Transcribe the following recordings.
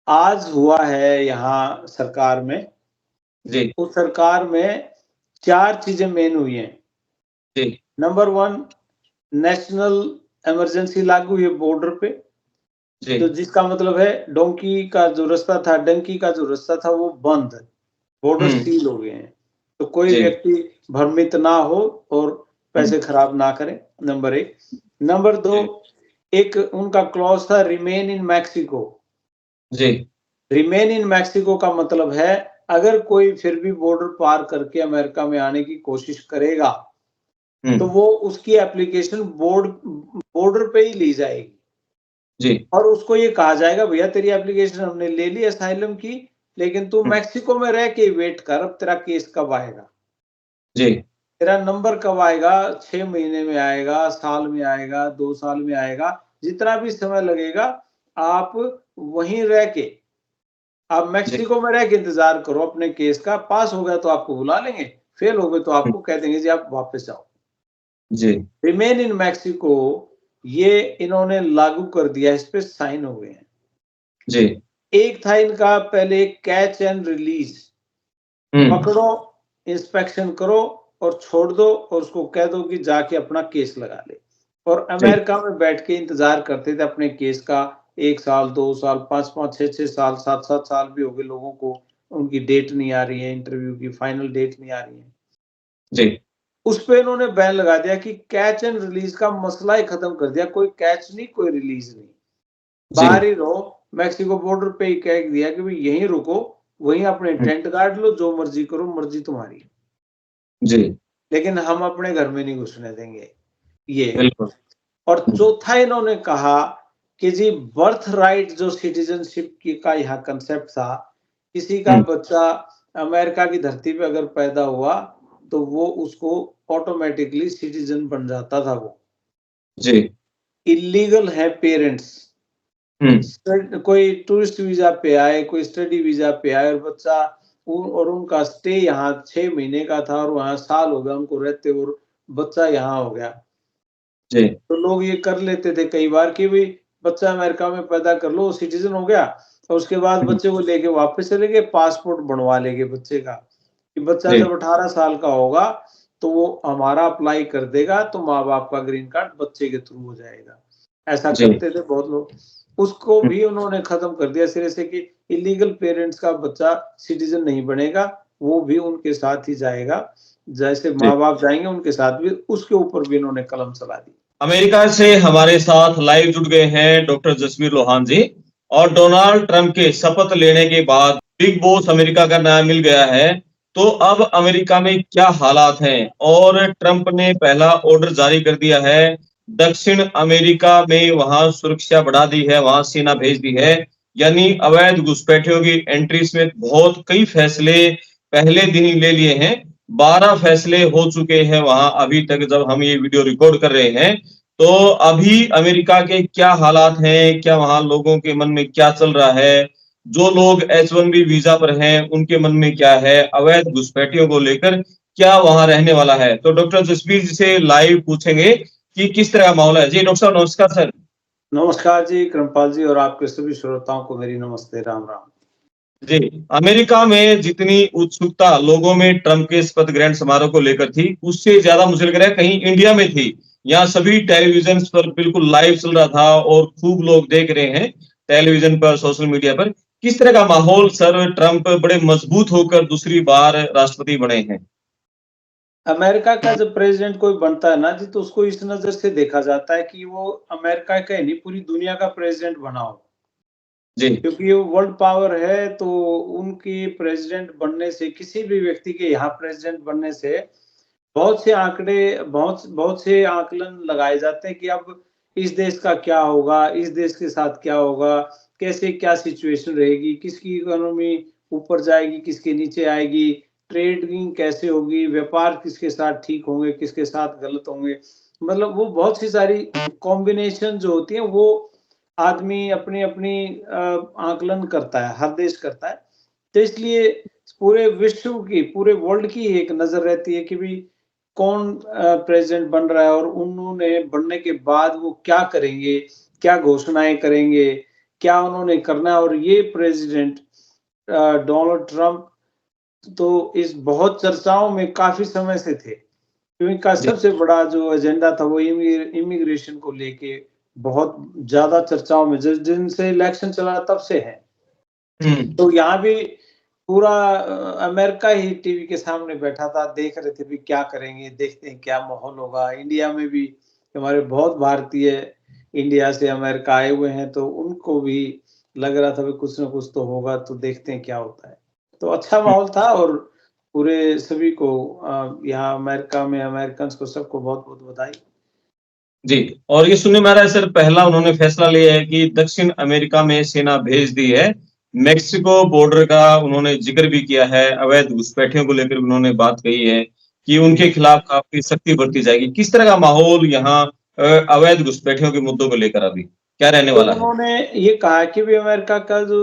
आज हुआ है यहाँ सरकार में, जी, उस सरकार में 4 चीज़ें मेन हुई हैं। जी, नंबर 1 नेशनल इमरजेंसी लागू हुई है बॉर्डर पे, तो जी। जिसका मतलब है डोंकी का जो रास्ता था, डंकी का जो रास्ता था वो बंद है, बॉर्डर हुँ, सील हो गए हैं। तो कोई जी, व्यक्ति भ्रमित ना हो और हुँ, पैसे खराब ना करे, नंबर 1। नंबर 2 जी, एक उनका क्लॉज़ था रिमेन इन मेक्सिको। जी, रिमेन इन मेक्सिको का मतलब है अगर कोई फिर भी बॉर्डर पार करके अमेरिका में आने की कोशिश करेगा, हुँ, तो वो उसकी एप्लीकेशन बॉर्डर पे ही ली जाएगी जी, और उसको ये कहा जाएगा भैया तेरी एप्लीकेशन हमने ले ली असाइलम की, लेकिन तू हुँ, मेक्सिको में रह के वेट कर, अब तेरा केस कब आएगा? जी, तेरा नंबर कब आएगा? 6 महीने में आएगा, साल में आएगा, 2 साल में आएगा, जितना भी समय लगेगा, आप वहीं रह के आप जी, मेक्सिको में रह के इंतज़ार करो अपने केस का, पास हो गया तो आपको बुला लेंगे, फेल हो गए तो हुँ, आपको कह देंगे जी आप वापस जाओ। जी, रिमेन इन मेक्सिको ये इन्होंने लागू कर दिया, इस पे साइन हो गए हैं। जी, एक था इनका पहले कैच एंड रिलीज़, हुँ, पकड़ो, इंस्पेक्शन करो और छोड़ दो और उसको कह दो कि जाके अपना केस लगा ले। और जी, अमेरिका में बैठ के इंतज़ार करते थे अपने केस का 1 साल, 2 साल, 5-5, 6-6 साल, 7-7 साल भी हो गए लोगों को, उनकी डेट नहीं आ रही है इंटरव्यू की, फाइनल डेट नहीं आ रही है। जी, उस पे इन्होंने बैन लगा दिया कि कैच एंड रिलीज़ का मसला ही खत्म कर दिया, कोई कैच नहीं, कोई रिलीज़ नहीं। बाहर जी, ही रहो, मेक्सिको बॉर्डर पे ही कह दिया कि भई यहीं रुको, वहीं अपने हुँ, टेंट गाड़ लो, जो मर्ज़ी करो, मर्ज़ी तुम्हारी। जी, लेकिन हम अपने घर में नहीं घुसने देंगे, ये। बिल्कुल। और हुँ, चौथा इन्होंने कहा कि जी बर्थ राइट जो सिटीज़नशिप की का यहाँ कांसेप्ट था, किसी का हुँ, बच्चा अमेरिका की धरती पे अगर पैदा हुआ, तो वो उसको ऑटोमैटिकली सिटीज़न बन जाता था वो। जी, इल्लीगल है पेरेंट्स, हुँ, कोई टूरिस्ट वीज़ा पे आए, कोई स्टडी वीज़ा पे आए और बच्चा और उनका स्टे यहाँ 6 महीने का था और वहाँ साल हो गया उनको रहते और बच्चा यहाँ हो गया। जी, तो लोग ये कर लेते थे कई बार कि भई बच्चा अमेरिका में पैदा कर लो, सिटीज़न हो गया और उसके बाद हुँ, बच्चे को लेके वापस चले गए, पासपोर्ट बनवा लेंगे बच्चे का, कि बच्चा जी, जब 18 साल का होगा, तो वो हमारा अप्लाई कर देगा, तो माँ-बाप का ग्रीन कार्ड बच्चे के थ्रू हो जाएगा। ऐसा जी, करते थे बहुत लोग। उसको हुँ, भी उन्होंने खत्म कर दिया सिरे से कि इल्लीगल पेरेंट्स का बच्चा सिटीज़न नहीं बनेगा, वो भी उनके साथ ही जाएगा। जैसे जी। माँ-बाप जाएँगे उनके साथ भी, उसके ऊपर भी इन्होंने कलम चला दी। अमेरिका से हमारे साथ लाइव जुड़ गए हैं डॉक्टर जसवीर लोहान जी और डोनाल्ड ट्रंप के शपथ लेने के बाद बिग बॉस अमेरिका का नाम मिल गया है। तो अब अमेरिका में क्या हालात हैं और ट्रंप ने पहला ऑर्डर जारी कर दिया है। दक्षिण अमेरिका में वहां सुरक्षा बढ़ा दी है, वहां सेना भेज दी है, यानी अवैध घुसपैठियों की एंट्री में बहुत कई फैसले पहले दिन ही ले लिए हैं। 12 फैसले हो चुके हैं वहां अभी तक जब हम ये वीडियो रिकॉर्ड कर रहे हैं। तो अभी अमेरिका के क्या हालात हैं? क्या वहाँ लोगों के मन में क्या चल रहा है? जो लोग H-1B वीज़ा पर हैं, उनके मन में क्या है? अवैध घुसपैठियों को लेकर क्या वहाँ रहने वाला है? तो डॉक्टर जसबीर जी से लाइव पूछेंगे कि किस तरह का माहौल है। जी, डॉक्टर साहब नमस्कार सर। नमस्कार जी, कृपाल जी और आपके सभी श्रोताओं को मेरी नमस्ते, राम राम। जी, अमेरिका में जितनी उत्सुकता लोगों में ट्रंप के शपथ ग्रहण समारोह को लेकर थी, उससे ज़्यादा मुझे लग रहा है कहीं इंडिया में थी। यहाँ सभी टेलीविज़न पर बिल्कुल लाइव चल रहा था और खूब लोग देख रहे हैं, टेलीविज़न पर, सोशल मीडिया पर। किस तरह का माहौल सर, ट्रंप बड़े मजबूत होकर दूसरी बार राष्ट्रपति बने हैं? अमेरिका का जब प्रेज़िडेंट कोई बनता है ना जी, तो उसको इस नज़र से देखा जाता है कि वो अमेरिका का ही नहीं, पूरी दुनिया का प्रेज़िडेंट बना हो। जी, क्योंकि वो वर्ल्ड पावर है, तो उनकी प्रेज़िडेंट बनने से, किसी भी व्यक्ति के यहाँ प्रेज़िडेंट बनने से बहुत से आंकड़े, बहुत बहुत से आकलन लगाए जाते हैं कि अब इस देश का क्या होगा, इस देश के साथ क्या होगा, कैसे क्या सिचुएशन रहेगी, किसकी इकोनॉमी ऊपर जाएगी, किसके नीचे आएगी, ट्रेडिंग कैसे होगी, व्यापार किसके साथ ठीक होंगे, किसके साथ गलत होंगे। मतलब वो बहुत सी सारी कॉम्बिनेशन जो होती है वो आदमी अपनी-अपनी आकलन करता है, हर देश करता है। तो इसलिए पूरे विश्व की, पूरे वर्ल्ड की एक नज़र रहती है कि भई कौन प्रेज़िडेंट बन रहा है और उन्होंने बनने के बाद वो क्या करेंगे, क्या घोषणाएँ करेंगे, क्या उन्होंने करना है। और ये प्रेसिडेंट डोनाल्ड ट्रंप तो इस बहुत चर्चाओं में काफ़ी समय से थे, क्योंकि इनका जी। सबसे बड़ा जो एजेंडा था वो इमिग्रेशन को लेके बहुत ज़्यादा चर्चाओं में, जिस दिन से इलेक्शन चला तब से है। तो यहाँ भी पूरा अमेरिका ही टीवी के सामने बैठा था, देख रहे थे भी क्या करेंगे, देखते हैं क्या माहौल होगा। इंडिया में भी हमारे बहुत भारतीय इंडिया से अमेरिका आए हुए हैं, तो उनको भी लग रहा था भी कुछ ना कुछ तो होगा, तो देखते हैं क्या होता है। तो अच्छा माहौल था और पूरे सभी को यहाँ अमेरिका में अमेरिकन्स को सबको बहुत-बहुत बधाई। जी, और ये सुनने में आ रहा है सर, पहला उन्होंने फैसला लिया है कि दक्षिण अमेरिका में सेना भेज दी है। मेक्सिको बॉर्डर का उन्होंने ज़िक्र भी किया है, अवैध घुसपैठियों को लेकर उन्होंने बात कही है कि उनके खिलाफ काफ़ी सख्ती बरती जाएगी। किस तरह का माहौल यहाँ अवैध घुसपैठियों के मुद्दों को लेकर अभी क्या रहने तो वाला है? उन्होंने ये कहा कि भी अमेरिका का जो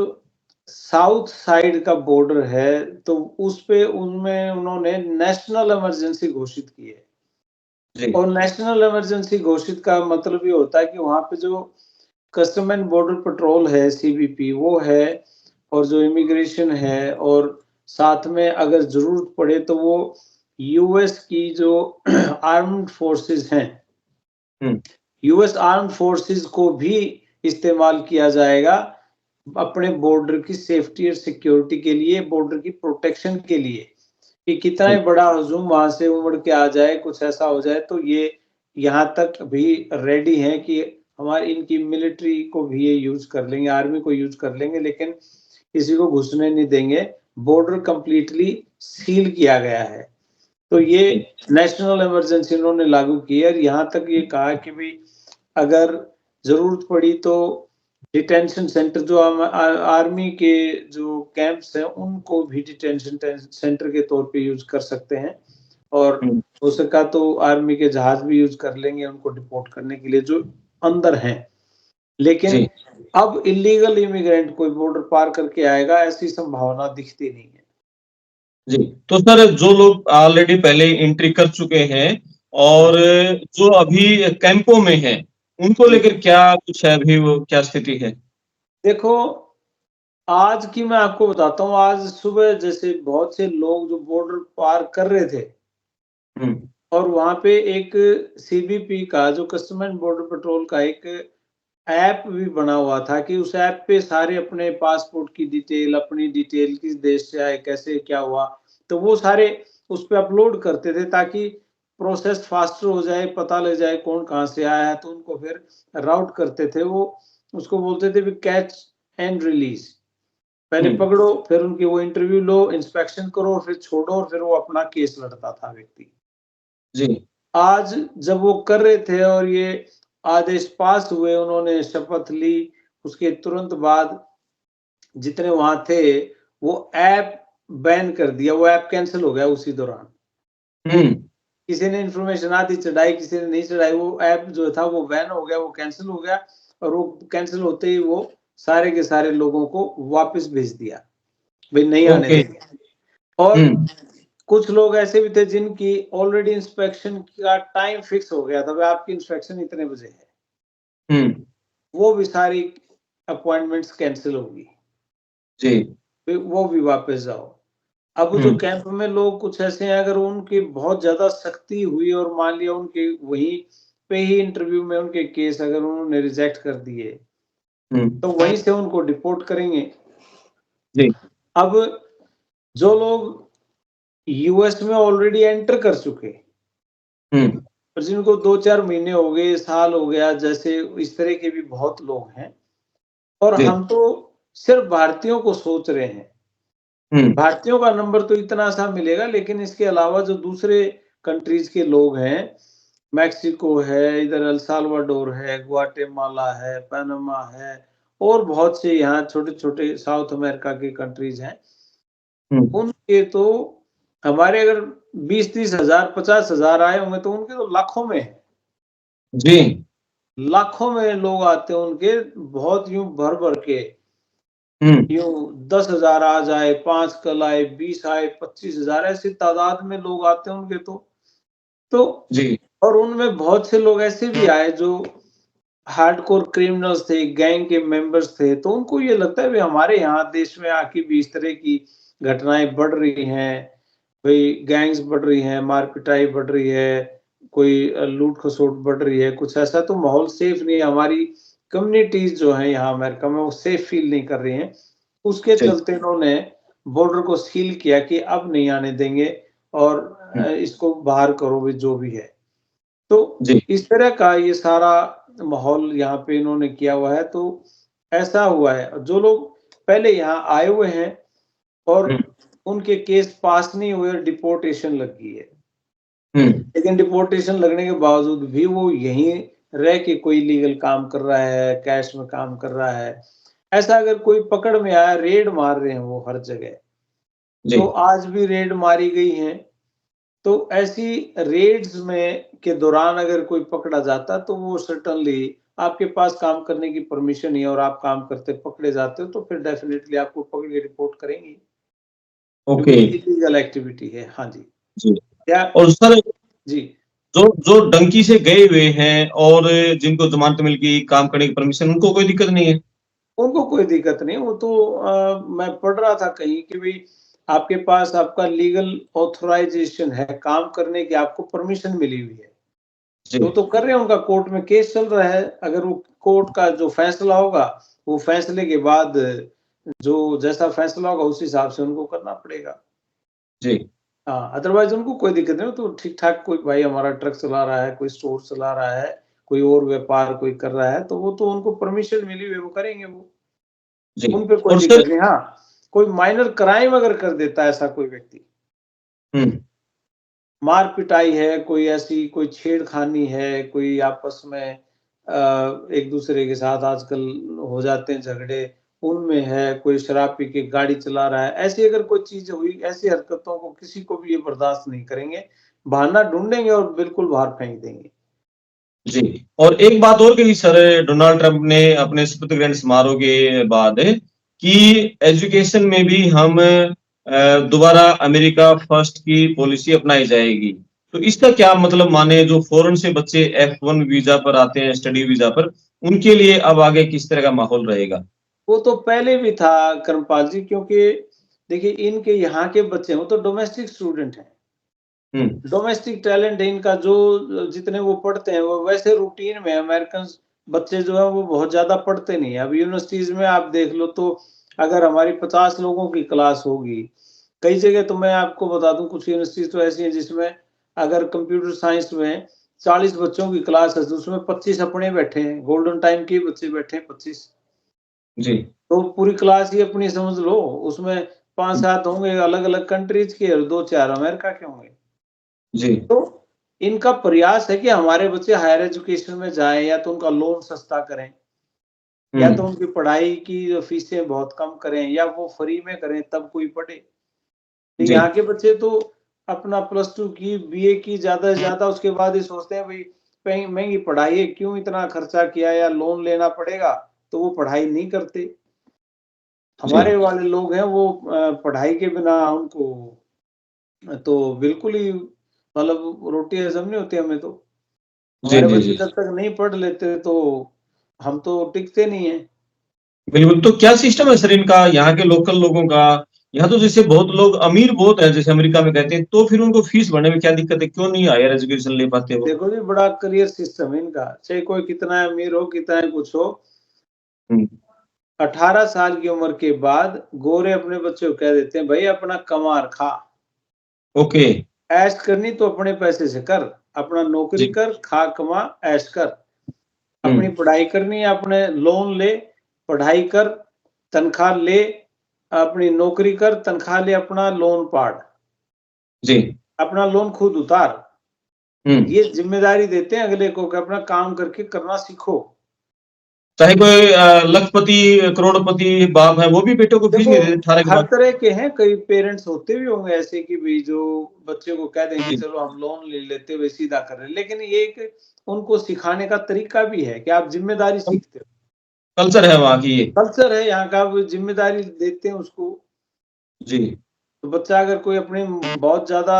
साउथ साइड का बॉर्डर है, तो उस पे उनमें उन्होंने नेशनल इमरजेंसी घोषित की है। जी, और नेशनल इमरजेंसी घोषित का मतलब ये होता है कि वहाँ पे जो कस्टम एंड बॉर्डर पेट्रोल है, सीबीपी वो है, और जो इमिग्रेशन है, और साथ में अगर ज़रूरत पड़े तो वो यूएस की जो आर्म्ड फोर्सेस हैं, हुँ, यूएस आर्म्ड फोर्सेस को भी इस्तेमाल किया जाएगा अपने बॉर्डर की सेफ्टी और सिक्योरिटी के लिए, बॉर्डर की प्रोटेक्शन के लिए। कि कितना ही जी, बड़ा हुजूम वहाँ से उमड़ के आ जाए, कुछ ऐसा हो जाए, तो ये यहाँ तक भी रेडी हैं कि हमारी इनकी मिलिट्री को भी ये यूज़ कर लेंगे, आर्मी को यूज़ कर लेंगे, लेकिन किसी को घुसने नहीं देंगे। बॉर्डर कंप्लीटली सील किया गया है। तो ये जी, नेशनल इमरजेंसी उन्होंने लागू की है, और यहाँ तक ये कहा कि भई अगर ज़रूरत पड़ी तो डिटेंशन सेंटर जो आर्मी के जो कैंप्स हैं, उनको भी डिटेंशन सेंटर के तौर पे यूज़ कर सकते हैं, और हुँ, हो सका तो आर्मी के जहाज़ भी यूज़ कर लेंगे उनको डिपोर्ट करने के लिए जो अंदर हैं। लेकिन जी। अब इल्लीगल इमिग्रेंट कोई बॉर्डर पार करके आएगा, ऐसी संभावना दिखती नहीं है। जी, तो सर जो लोग ऑलरेडी पहले एंट्री कर चुके हैं हाँ। और जो अभी कैंपों में हैं, उनको जी। लेकर क्या कुछ है अभी वो क्या स्थिति है? देखो, आज की मैं आपको बताता हूँ, आज सुबह जैसे बहुत से लोग जो बॉर्डर पार कर रहे थे, हुँ, और वहाँ पे एक सीबीपी का जो कस्टम एंड बॉर्डर पेट्रोल का एक ऐप भी बना हुआ था कि उस ऐप पे सारे अपने पासपोर्ट की डिटेल, अपनी डिटेल, किस देश से आए, कैसे क्या हुआ, तो वो सारे उस पे अपलोड करते थे ताकि प्रोसेस फास्टर हो जाए, पता लग जाए कौन कहाँ से आया है, तो उनको फिर राउट करते थे। वो उसको बोलते थे भी कैच एंड रिलीज़। पहले हुँ, पकड़ो, फिर उनकी वो इंटरव्यू लो, इंस्पेक्शन करो, फिर छोड़ो, और फिर वो अपना केस लड़ता था व्यक्ति। जी, आज जब वो कर रहे थे और ये आदेश पास हुए, उन्होंने शपथ ली, उसके तुरंत बाद जितने वहाँ थे, वो ऐप बैन कर दिया, वो ऐप कैंसल हो गया उसी दौरान। हुँ, किसी ने इन्फॉर्मेशन आधी चढ़ाई, किसी ने नहीं चढ़ाई, वो ऐप जो था वो बैन हो गया, वो कैंसल हो गया, और वो कैंसल होते ही वो सारे के सारे लोगों को वापस भेज दिया, भई नहीं आने ओके, देंगे। और हुँ, कुछ लोग ऐसे भी थे जिनकी ऑलरेडी इंस्पेक्शन का टाइम फिक्स हो गया था, भाई आपकी इंस्पेक्शन इतने बजे है। हुँ, वो भी सारी अपॉइंटमेंट्स कैंसल होगी, जी, फिर वो भी वापस जाओ। अब हुँ, जो कैंप में लोग कुछ ऐसे हैं, अगर उनकी बहुत ज़्यादा सख्ती हुई और मान लिया उनके वहीं पे ही इंटरव्यू में उनके केस अगर उन्होंने रिजेक्ट कर दिए, हुँ, तो वहीं से उनको डिपोर्ट करेंगे। जी, अब जो लोग यूएस में ऑलरेडी एंटर कर चुके, हुँ, और जिनको 2-4 महीने हो गए, साल हो गया, जैसे इस तरह के भी बहुत लोग हैं, और जी, हम तो सिर्फ़ भारतीयों को सोच रहे हैं। हुँ, भारतीयों का नंबर तो इतना सा मिलेगा, लेकिन इसके अलावा जो दूसरे कंट्रीज़ के लोग हैं, मेक्सिको है, इधर अल साल्वाडोर है, ग्वाटेमाला है, पनामा है, और बहुत से यहाँ छोटे-छोटे साउथ अमेरिका के कंट्रीज़ हैं। हुँ, उनके तो हमारे अगर 20-30 हज़ार, 50 हज़ार आए होंगे, तो उनके तो लाखों में हैं। जी, लाखों में लोग आते हैं उनके, बहुत यूँ भर-भर के। हुँ, यूँ 10,000 आज आए, 5 कल आए, 20 आए, 25,000 ऐसी तादाद में लोग आते हैं उनके तो। तो जी, और उनमें बहुत से लोग ऐसे भी आए जो हार्डकोर क्रिमिनल्स थे, गैंग के मेंबर्स थे, तो उनको ये लगता है, भई हमारे यहाँ देश में आके भी इस तरह की घटनाएँ बढ़ रही हैं, भई गैंग्स बढ़ रही हैं, मार-पिटाई बढ़ रही है, कोई लूट-खसोट बढ़ रही है, कुछ ऐसा तो माहौल सेफ नहीं है, हमारी कम्युनिटीज़ जो हैं यहाँ अमेरिका में वो सेफ फील नहीं कर रही हैं। उसके जी। चलते इन्होंने बॉर्डर को सील किया कि अब नहीं आने देंगे और हुँ, इसको बाहर करो भी जो भी है। तो जी। इस तरह का ये सारा माहौल यहाँ पे इन्होंने किया हुआ है, तो ऐसा हुआ है। जो लोग पहले यहाँ आए हुए हैं और हुँ, उनके केस पास नहीं हुए और डिपोर्टेशन लग गई है। हुँ, लेकिन डिपोर्टेशन लगने के बावजूद भी वो यहीं रह के कोई लीगल काम कर रहा है, कैश में काम कर रहा है। ऐसा अगर कोई पकड़ में आया, रेड मार रहे हैं वो हर जगह। जी। तो आज भी रेड मारी गई हैं। तो ऐसी रेड्स में के दौरान अगर कोई पकड़ा जाता तो वो सर्टेनली आपके पास काम करने की परमिशन नहीं है और आप काम करते पकड़े जाते हो तो फिर डेफिनिटली आपको पकड़ के रिपोर्ट करेंगे क्योंकि ओके, इलीगल एक्टिविटी है। हाँ जी। जी। क्या और सर जी, जो जो डंकी से गए हुए हैं और जिनको ज़मानत मिल गई, काम करने की परमिशन, उनको कोई दिक्कत नहीं है? उनको कोई दिक्कत नहीं, वो तो मैं पढ़ रहा था कहीं कि भई आपके पास आपका लीगल ऑथराइज़ेशन है, काम करने की आपको परमिशन मिली हुई है। जी, तो कर रहे हैं, उनका कोर्ट में केस चल रहा है। अगर वो कोर्ट का जो फैसला होगा, वो फैसले के बाद जो जैसा फैसला होगा उस हिसाब से उनको करना पड़ेगा। जी, हाँ, अदरवाइज़ उनको कोई दिक्कत नहीं, वो तो ठीक-ठाक कोई भाई हमारा ट्रक चला रहा है, कोई स्टोर चला रहा है, कोई और व्यापार कोई कर रहा है, तो वो तो उनको परमिशन मिली हुई है, वो करेंगे वो। जी। उन पे कोई और सर दिक्कत नहीं। हाँ, कोई माइनर क्राइम अगर कर देता है ऐसा कोई व्यक्ति, हुँ, मार-पिटाई है, कोई ऐसी कोई छेड़खानी है, कोई आपस में एक-दूसरे के साथ आजकल हो जाते हैं झगड़े, उनमें है, कोई शराब पी के गाड़ी चला रहा है, ऐसी अगर कोई चीज़ हुई, ऐसी हरकतों को किसी को भी ये बर्दाश्त नहीं करेंगे, बहाना ढूँढेंगे और बिल्कुल बाहर फेंक देंगे। जी। और एक बात और कही सर डोनाल्ड ट्रंप ने अपने शपथ ग्रहण समारोह के बाद कि एजुकेशन में भी हम दोबारा अमेरिका फर्स्ट की पॉलिसी अपनाई जाएगी। तो इसका क्या मतलब माने जो फॉरेन से बच्चे F1 वीज़ा पर आते हैं, स्टडी वीज़ा पर, उनके लिए अब आगे किस तरह का माहौल रहेगा? वो तो पहले भी था कर्मपाल जी क्योंकि देखिए इनके यहाँ के बच्चे हैं, वो तो डोमेस्टिक स्टूडेंट हैं। हुँ, डोमेस्टिक टैलेंट है इनका जो जितने वो पढ़ते हैं वो वैसे रूटीन में अमेरिकन बच्चे जो है वो बहुत ज़्यादा पढ़ते नहीं है। अब यूनिवर्सिटीज़ में आप देख लो तो अगर हमारी 50 लोगों की क्लास होगी, कई जगह तो मैं आपको बता दूँ कुछ यूनिवर्सिटीज़ तो ऐसी हैं जिसमें अगर कंप्यूटर साइंस में 40 बच्चों की क्लास है तो उसमें 25 अपने बैठे हैं, गोल्डन टाइम के बच्चे बैठे हैं 25। जी। तो पूरी क्लास ही अपनी समझ लो, उसमें 5-7 होंगे अलग-अलग कंट्रीज़ के और 2-4 अमेरिका के होंगे। जी। तो इनका प्रयास है कि हमारे बच्चे हायर एजुकेशन में जाएँ या तो उनका लोन सस्ता करें, हुँ, या तो उनकी पढ़ाई की जो फीसें बहुत कम करें या वो फ्री में करें तब कोई पढ़े। तो जी। यहाँ के बच्चे तो अपना प्लस 2 की, बीए की ज़्यादा से ज़्यादा उसके बाद ये सोचते हैं भई महँगी पढ़ाई है, क्यों इतना खर्चा किया या लोन लेना पड़ेगा, तो वो पढ़ाई नहीं करते। जी। हमारे वाले लोग हैं वो पढ़ाई के बिना उनको तो बिल्कुल ही मतलब रोटी हज़म नहीं होती हमें तो। जी, हमारे जी, बच्चे जी। जब तक नहीं पढ़ लेते तो हम तो टिकते नहीं हैं। बिल्कुल, तो क्या सिस्टम है सर इनका यहाँ के लोकल लोगों का? यहाँ तो जैसे बहुत लोग अमीर बहुत हैं, जैसे अमेरिका में कहते हैं, तो फिर उनको फीस भरने में क्या दिक्कत है? क्यों नहीं हायर एजुकेशन ले पाते वो? देखो जी बड़ा करियर सिस्टम है इनका, चाहे कोई कितना अमीर हो, कितना ही कुछ हो, हुँ, 18 साल की उम्र के बाद गोरे अपने बच्चे को कह देते हैं भई अपना कमा और खा। ओके, ऐश करनी तो अपने पैसे से कर, अपना नौकरी जी, कर, खा कमा ऐश कर। हुँ, अपनी पढ़ाई करनी है, अपने लोन ले, पढ़ाई कर, तनख्वाह ले, अपनी नौकरी कर, तनख्वाह ले, अपना लोन पाड़, जी, अपना लोन खुद उतार। हुँ। ये ज़िम्मेदारी देते हैं अगले को कि अपना काम करके करना सीखो। चाहे कोई लखपति, करोड़पति बाप है, वो भी बेटों को फीस देखो, नहीं देते 18 के हर बाद। तरह के हैं, कई पेरेंट्स होते भी होंगे ऐसे कि भई जो बच्चे को कह दें कि जी, चलो हम लोन ले लेते हुए सीधा कर रहे हैं। लेकिन ये एक उनको सिखाने का तरीका भी है कि आप ज़िम्मेदारी कल सीखते हो। कल्चर है वहाँ की ये। कल्चर है यहाँ का, आप ज़िम्मेदारी देते हैं उसको। जी, तो बच्चा अगर कोई अपनी बहुत ज़्यादा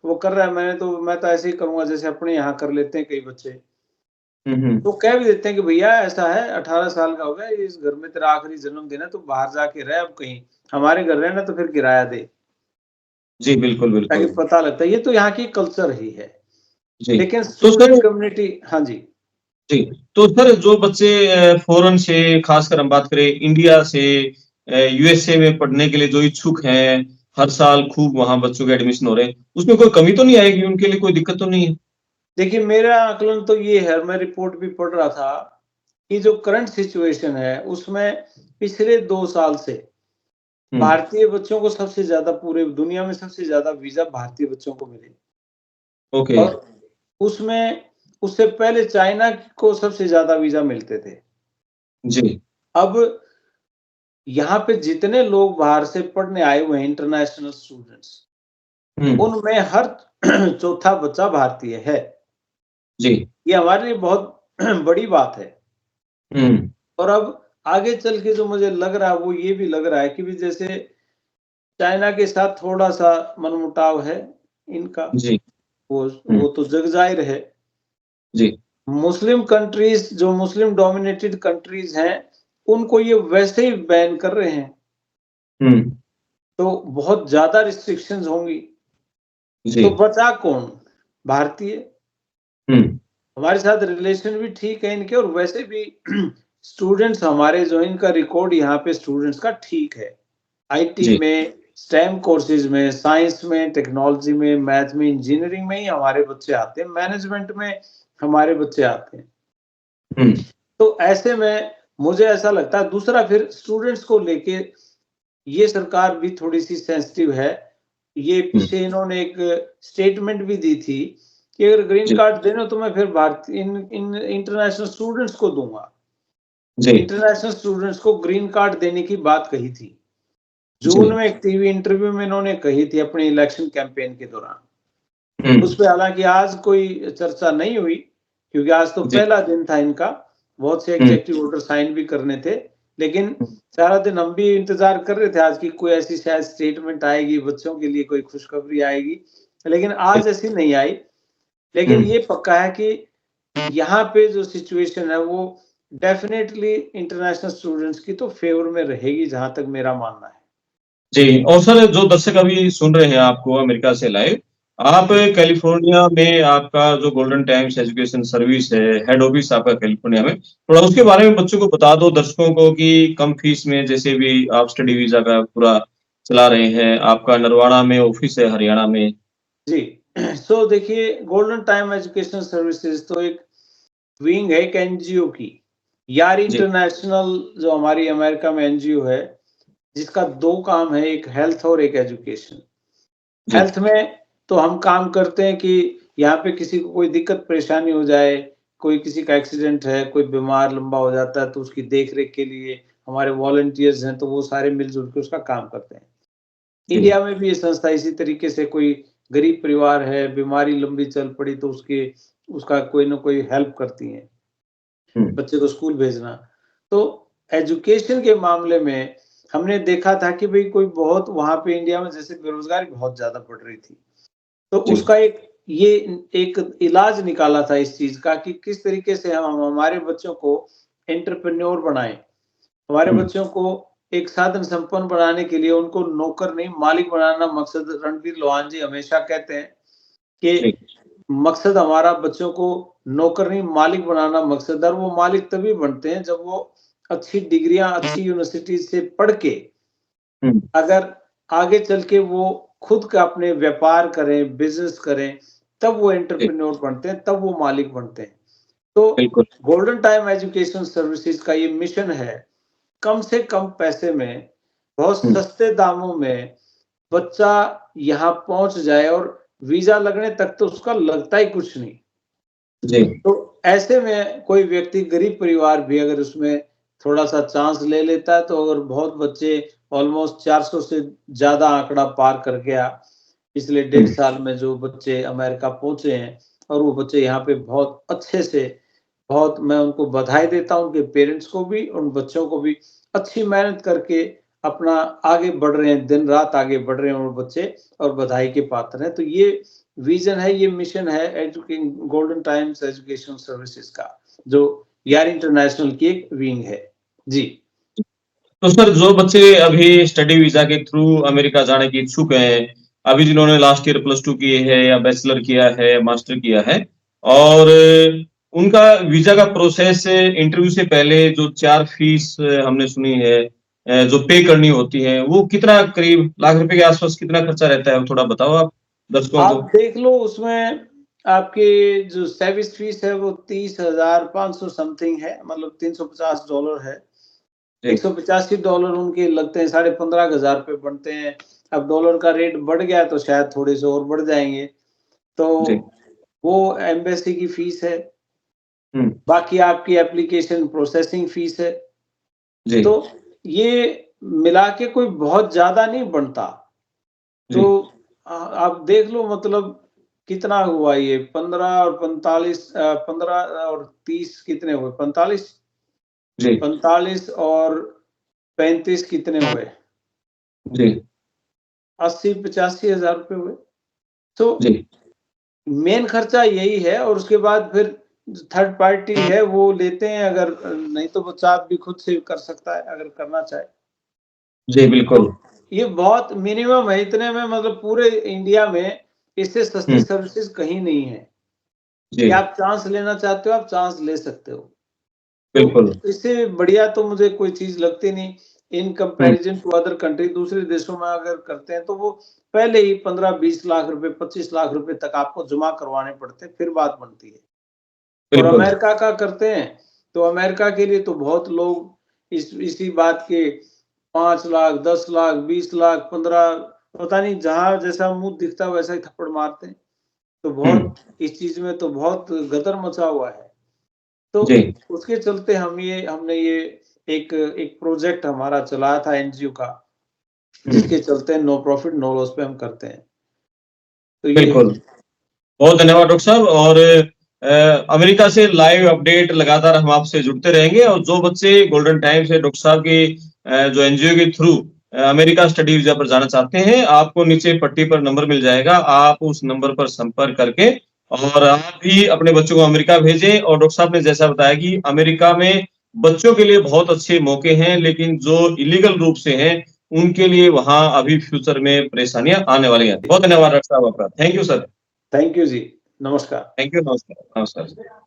वो कर रहा है, मैं तो ऐसे ही करूँगा जैसे अपने यहाँ कर लेते हैं कई बच्चे। तो कह भी देते हैं कि भैया ऐसा है 18 साल का हो गया, इस घर में तेरा आखिरी जन्मदिन है, तू बाहर जाके रह अब कहीं, हमारे घर रहना तो फिर किराया दे। जी, बिल्कुल, ताकि बिल्कुल। पता लगता है, ये तो यहाँ की कल्चर ही है। जी, लेकिन तो सर स्टूडेंट कम्युनिटी, हाँ जी। जी, तो सर जो बच्चे फ़ॉरेन से खासकर हम बात करें इंडिया से यूएसए में पढ़ने के लिए जो इच्छुक हैं, हर साल खूब वहाँ बच्चों के एडमिशन हो रहे हैं, उसमें कोई कमी तो नहीं आएगी? उनके लिए कोई दिक्कत तो नहीं है? देखिए, मेरा आकलन तो ये है, मैं रिपोर्ट भी पढ़ रहा था कि जो करंट सिचुएशन है, उसमें पिछले 2 साल से हुँ, भारतीय बच्चों को सबसे ज़्यादा, पूरे दुनिया में सबसे ज़्यादा वीज़ा भारतीय बच्चों को मिले। ओके। और उसमें उससे पहले चाइना को सबसे ज़्यादा वीज़ा मिलते थे। जी। अब यहाँ पे जितने लोग बाहर से पढ़ने आए हुए हैं, इंटरनेशनल स्टूडेंट्स, हुँ, उनमें हर चौथा बच्चा भारतीय है। जी। ये हमारे लिए बहुत बड़ी बात है। हुँ, और अब आगे चल के जो मुझे लग रहा है, वो ये भी लग रहा है कि भी जैसे चाइना के साथ थोड़ा-सा मनमुटाव है इनका, जी। वो हुँ, वो तो जग ज़ाहिर है। जी। मुस्लिम कंट्रीज़, जो मुस्लिम डोमिनेटेड कंट्रीज़ हैं, उनको ये वैसे ही बैन कर रहे हैं। हुँ, तो बहुत ज़्यादा रिस्ट्रिक्शंस होंगी। जी। तो बचा कौन? भारतीय। हुँ, हमारे साथ रिलेशन भी ठीक है इनके, और वैसे भी स्टूडेंट्स हमारे, जो इनका रिकॉर्ड यहाँ पे स्टूडेंट्स का ठीक है। आईटी जी। में, स्टेम कोर्सेज़ में, साइंस में, टेक्नोलॉजी में, मैथ में, इंजीनियरिंग में ही हमारे बच्चे आते हैं, मैनेजमेंट में हमारे बच्चे आते हैं। हुँ, तो ऐसे में मुझे ऐसा लगता है, दूसरा फिर स्टूडेंट्स को लेके ये सरकार भी थोड़ी-सी सेंसिटिव है। ये हुँ, पीछे इन्होंने एक स्टेटमेंट भी दी थी कि अगर ग्रीन जी, कार्ड देना तो मैं फिर भारतीय इन इन इंटरनेशनल स्टूडेंट्स को दूँगा। जी। इंटरनेशनल स्टूडेंट्स को ग्रीन कार्ड देने की बात कही थी। जून जी। में एक टीवी इंटरव्यू में इन्होंने कही थी अपने इलेक्शन कैंपेन के दौरान। हुँ, उसपे हालाँकि आज कोई चर्चा नहीं हुई, क्योंकि आज तो जी। पहला दिन था इनका, बहुत से हुँ, एग्ज़ेक्टिव ऑर्डर साइन भी करने थे। लेकिन हुँ, सारा दिन हम भी इंतज़ार कर रहे थे आज की कोई ऐसी शायद स्टेटमेंट आएगी, बच्चों के लिए कोई खुशखबरी आएगी, लेकिन जी। आज ऐसी नहीं आई। लेकिन हुँ, ये पक्का है कि यहाँ पे जो सिचुएशन है, वो डेफ़िनेटली इंटरनेशनल स्टूडेंट्स की तो फ़ेवर में रहेगी, जहाँ तक मेरा मानना है। जी और सर जो दर्शक अभी सुन रहे हैं आपको अमेरिका से लाइव, आप जी। कैलिफ़ोर्निया में आपका जो गोल्डन टाइम्स एजुकेशन सर्विस है, हेड ऑफ़िस आपका कैलिफ़ोर्निया में, थोड़ा उसके बारे में बच्चों को बता दो दर्शकों को कि कम फीस में जैसे भी आप स्टडी वीज़ा का पूरा चला रहे हैं, आपका नरवाड़ा में ऑफ़िस है हरियाणा में। जी। सो देखिए, गोल्डन टाइम एजुकेशनल सर्विसेज़ तो एक विंग है एक एनजीओ की। यार जी, इंटरनेशनल, जो हमारी अमेरिका में एनजीओ है, जिसका 2 काम है, एक हेल्थ और एक एजुकेशन। जी, हेल्थ में तो हम काम करते हैं कि यहाँ पे किसी को कोई दिक्कत परेशानी हो जाए, कोई किसी का एक्सीडेंट है, कोई बीमार लंबा हो जाता है, तो उसकी देख-रेख के लिए हमारे वॉलंटियर्स हैं, तो वो सारे मिल-जुल के उसका काम करते हैं। जी। इंडिया में भी ये संस्था इसी तरीके से, कोई गरीब परिवार है, बीमारी लंबी चल पड़ी तो उसका कोई न कोई हेल्प करती हैं, हुँ, बच्चे को स्कूल भेजना। तो एजुकेशन के मामले में हमने देखा था कि भई कोई बहुत वहाँ पे इंडिया में जैसे बेरोज़गारी बहुत ज़्यादा बढ़ रही थी। तो जी, उसका ये एक इलाज निकाला था इस चीज़ का कि किस तरीके से हम हमारे बच्चों को एंटरप्रेन्योर बनाएँ। हमारे हुँ, बच्चों को एक साधन संपन्न बनाने के लिए उनको नौकर नहीं मालिक बनाना मकसद। रणबीर लोहान जी हमेशा कहते हैं जी, कि मकसद हमारा बच्चों को नौकर नहीं मालिक बनाना मकसद है, और वो मालिक तभी बनते हैं जब वो अच्छी डिग्रियाँ अच्छी यूनिवर्सिटी से पढ़ के, हुँ, अगर आगे चल के वो खुद का अपने व्यापार करें, बिज़नेस करें, तब वो जी, एंटरप्रेन्योर बनते हैं, तब वो मालिक बनते हैं। तो बिल्कुल। गोल्डन टाइम एजुकेशन सर्विसेज़ का ये मिशन है, कम से कम पैसे में, बहुत हुँ, सस्ते दामों में बच्चा यहाँ पहुँच जाए, और वीज़ा लगने तक तो उसका लगता ही कुछ नहीं। जी, तो ऐसे में कोई व्यक्ति, गरीब परिवार भी अगर उसमें थोड़ा-सा चांस ले लेता है, तो अगर बहुत बच्चे ऑलमोस्ट 400 से ज़्यादा आंकड़ा पार कर गया, पिछले हुँ, 1.5 साल में जो बच्चे अमेरिका पहुँचे हैं, और वो बच्चे यहाँ पे बहुत अच्छे से, बहुत मैं उनको बधाई देता हूँ, उनके पेरेंट्स को भी, उन बच्चों को भी, अच्छी मेहनत करके अपना आगे बढ़ रहे हैं, दिन-रात आगे बढ़ रहे हैं वो बच्चे, और बधाई के पात्र हैं। तो ये विज़न है, ये मिशन है गोल्डन टाइम्स एजुकेशनल सर्विसेज़ का। जो यार इंटरनेशनल की एक विंग है। जी। तो सर जो बच्चे अभी स्टडी वीजा के थ्रू अमेरिका जाने के इच्छुक हैं, अभी जिन्होंने लास्ट ईयर +2 किए हैं या बैचलर किया है, मास्टर किया है और उनका वीजा का प्रोसेस इंटरव्यू से पहले जो 4 फीस हमने सुनी है जो पे करनी होती है, वो कितना करीब लाख रुपए के आसपास कितना खर्चा रहता है? थोड़ा बताओ आप दर्शकों आप को। देख लो उसमें आपके जो सर्विस फीस है वो 30,500 समथिंग है, मतलब $350 है। जी, $185 उनके लगते हैं, 15,500 बनते हैं। अब डॉलर का रेट बढ़ गया तो शायद थोड़े से और बढ़ जाएँगे। तो जी, वो एम्बेसी की फीस है। हुँ, बाकी आपकी एप्लीकेशन प्रोसेसिंग फीस है। जी, तो ये मिला के कोई बहुत ज़्यादा नहीं बनता। तो जी, आप देख लो, मतलब कितना हुआ ये 15 और 45 15 और 30 कितने हुए? 45? जी, 45 और 35 कितने हुए? जी, 80-85,000 हुए। तो जी, मेन खर्चा यही है, और उसके बाद फिर जो थर्ड पार्टी है वो लेते हैं, अगर नहीं तो बच्चा आप भी खुद से कर सकता है अगर करना चाहे। जी, तो बिल्कुल। ये बहुत मिनिमम है, इतने में मतलब पूरे इंडिया में इससे सस्ती हुँ, सर्विसेज़ कहीं नहीं है, कि जी, आप चांस लेना चाहते हो, आप चांस ले सकते हो। बिल्कुल। तो इससे बढ़िया तो मुझे कोई चीज़ लगती नहीं, इन हुँ, कंपैरिज़न टू अदर कंट्री। दूसरे देशों में अगर करते हैं तो वो पहले ही 15-20 लाख रुपए, 25 लाख रुपए तक आपको जमा करवाने पड़ते हैं, फिर बात बनती है। और बिल्कुल। अमेरिका का करते हैं, तो अमेरिका के लिए तो बहुत लोग इसी बात के 5 लाख, 10 लाख, 20 लाख, 15, पता नहीं जहाँ जैसा मुँह दिखता है वैसा ही थप्पड़ मारते हैं। तो हुँ, बहुत इस चीज़ में तो बहुत गदर मचा हुआ है। तो जी, उसके चलते हमने ये एक एक प्रोजेक्ट हमारा चलाया था एनजीओ का, हुँ, जिसके चलते नो प्रॉफिट नो लॉस पे हम करते हैं। तो ये है। बिल्कुल। बहुत धन्यवाद डॉक्टर साहब और अमेरिका से लाइव अपडेट लगातार हम आपसे जुड़ते रहेंगे और जो बच्चे गोल्डन टाइम से डॉक्टर साहब की जो एनजीओ के थ्रू अमेरिका स्टडी वीजा पर जाना चाहते हैं, आपको नीचे पट्टी पर नंबर मिल जाएगा। आप उस नंबर पर संपर्क करके और आप भी अपने बच्चों को अमेरिका भेजें और डॉक्टर साहब ने जैसा बताया कि अमेरिका में बच्चों के लिए बहुत अच्छे मौके हैं, लेकिन जो इलीगल रूप से हैं, उनके लिए वहाँ अभी फ्यूचर में परेशानियाँ आने वाली हैं। बहुत धन्यवाद डॉक्टर साहब आपका। Thank you sir. Thank you ji. नमस्कार। Thank you. नमस्कार। नमस्कार।